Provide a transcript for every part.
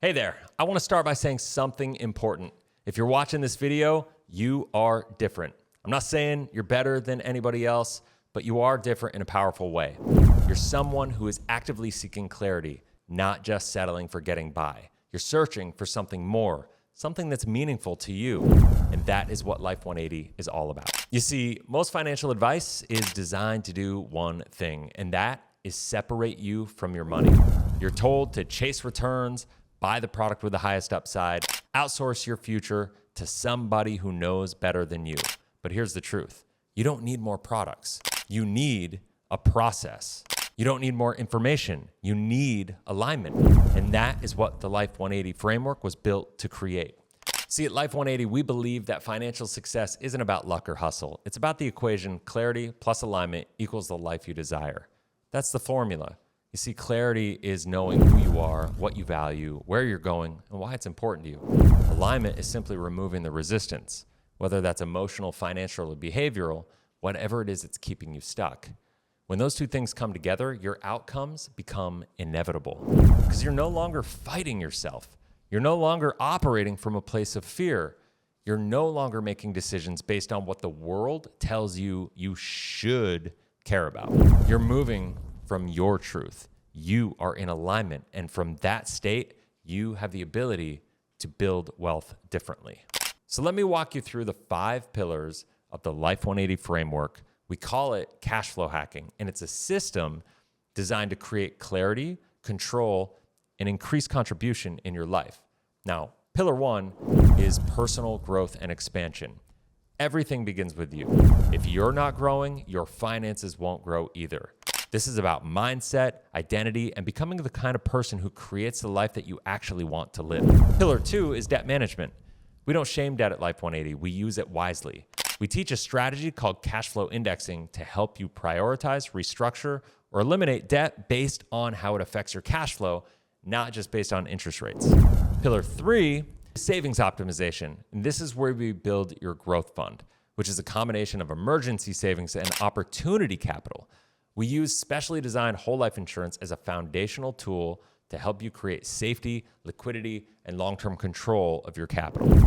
Hey there, I want to start by saying something important. If you're watching this video, you are different. I'm not saying you're better than anybody else, but you are different in a powerful way. You're someone who is actively seeking clarity, not just settling for getting by. You're searching for something more, something that's meaningful to you. And that is what Life 180 is all about. You see, most financial advice is designed to do one thing, and that is separate you from your money. You're told to chase returns, buy the product with the highest upside, outsource your future to somebody who knows better than you. But here's the truth. You don't need more products. You need a process. You don't need more information. You need alignment. And that is what the Life 180 framework was built to create. See, at Life 180, we believe that financial success isn't about luck or hustle. It's about the equation clarity plus alignment equals the life you desire. That's the formula. You see, clarity is knowing who you are, what you value, where you're going, and why it's important to you. Alignment is simply removing the resistance, whether that's emotional, financial, or behavioral, whatever it is that's keeping you stuck. When those two things come together, your outcomes become inevitable because you're no longer fighting yourself. You're no longer operating from a place of fear. You're no longer making decisions based on what the world tells you you should care about. You're moving from your truth. You are in alignment. And from that state, you have the ability to build wealth differently. So let me walk you through the 5 pillars of the Life 180 framework. We call it cash flow hacking, and it's a system designed to create clarity, control, and increase contribution in your life. Now, pillar 1 is personal growth and expansion. Everything begins with you. If you're not growing, your finances won't grow either. This is about mindset, identity, and becoming the kind of person who creates the life that you actually want to live. Pillar 2 is debt management. We don't shame debt at Life 180. We use it wisely. We teach a strategy called cash flow indexing to help you prioritize, restructure, or eliminate debt based on how it affects your cash flow, not just based on interest rates. Pillar 3 is savings optimization. And this is where we build your growth fund, which is a combination of emergency savings and opportunity capital. We use specially designed whole life insurance as a foundational tool to help you create safety, liquidity, and long-term control of your capital.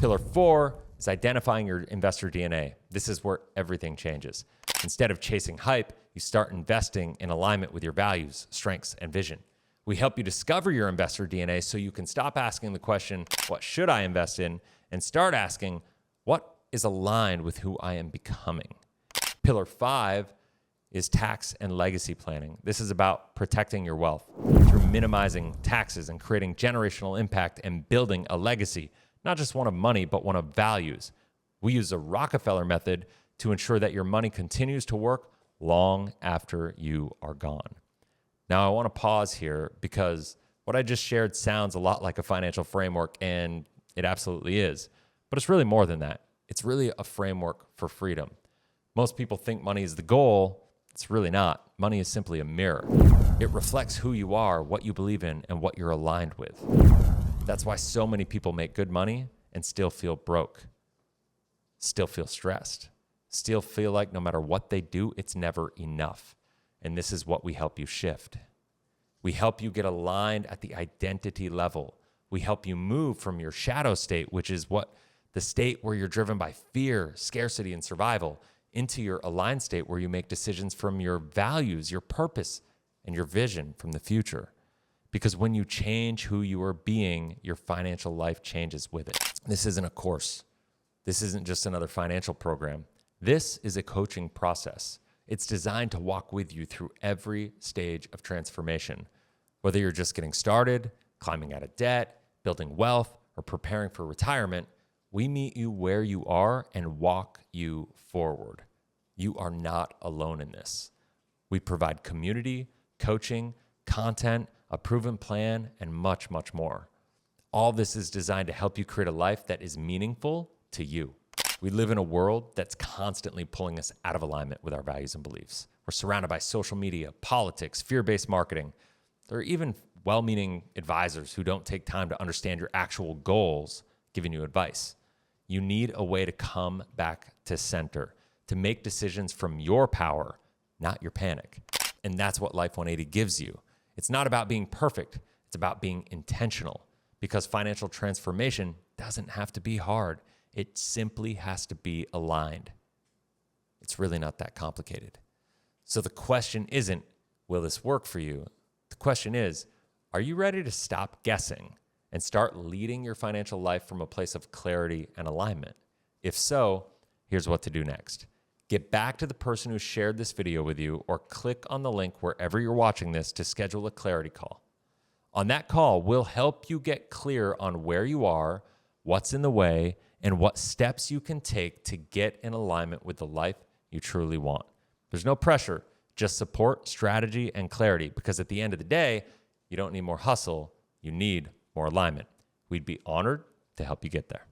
Pillar 4 is identifying your investor DNA. This is where everything changes. Instead of chasing hype, you start investing in alignment with your values, strengths, and vision. We help you discover your investor DNA so you can stop asking the question, what should I invest in? And start asking, what is aligned with who I am becoming? Pillar 5 is tax and legacy planning. This is about protecting your wealth through minimizing taxes and creating generational impact and building a legacy, not just one of money, but one of values. We use the Rockefeller method to ensure that your money continues to work long after you are gone. Now, I want to pause here because what I just shared sounds a lot like a financial framework, and it absolutely is. But it's really more than that. It's really a framework for freedom. Most people think money is the goal. It's really not. Money is simply a mirror. It reflects who you are, what you believe in, and what you're aligned with. That's why so many people make good money and still feel broke, still feel stressed, still feel like no matter what they do, it's never enough. And this is what we help you shift. We help you get aligned at the identity level. We help you move from your shadow state, which is the state where you're driven by fear, scarcity, and survival, into your aligned state where you make decisions from your values, your purpose, and your vision from the future. Because when you change who you are being, your financial life changes with it. This isn't a course. This isn't just another financial program. This is a coaching process. It's designed to walk with you through every stage of transformation. Whether you're just getting started, climbing out of debt, building wealth, or preparing for retirement, we meet you where you are and walk you forward. You are not alone in this. We provide community, coaching, content, a proven plan, and much, much more. All this is designed to help you create a life that is meaningful to you. We live in a world that's constantly pulling us out of alignment with our values and beliefs. We're surrounded by social media, politics, fear-based marketing. There are even well-meaning advisors who don't take time to understand your actual goals, giving you advice. You need a way to come back to center, to make decisions from your power, not your panic. And that's what Life 180 gives you. It's not about being perfect. It's about being intentional. because financial transformation doesn't have to be hard. It simply has to be aligned. It's really not that complicated. So the question isn't, will this work for you? The question is, are you ready to stop guessing and start leading your financial life from a place of clarity and alignment? If so, here's what to do next. Get back to the person who shared this video with you, or click on the link wherever you're watching this to schedule a clarity call. On that call, we'll help you get clear on where you are, what's in the way, and what steps you can take to get in alignment with the life you truly want. There's no pressure, just support, strategy, and clarity, because at the end of the day, you don't need more hustle, you need more alignment. We'd be honored to help you get there.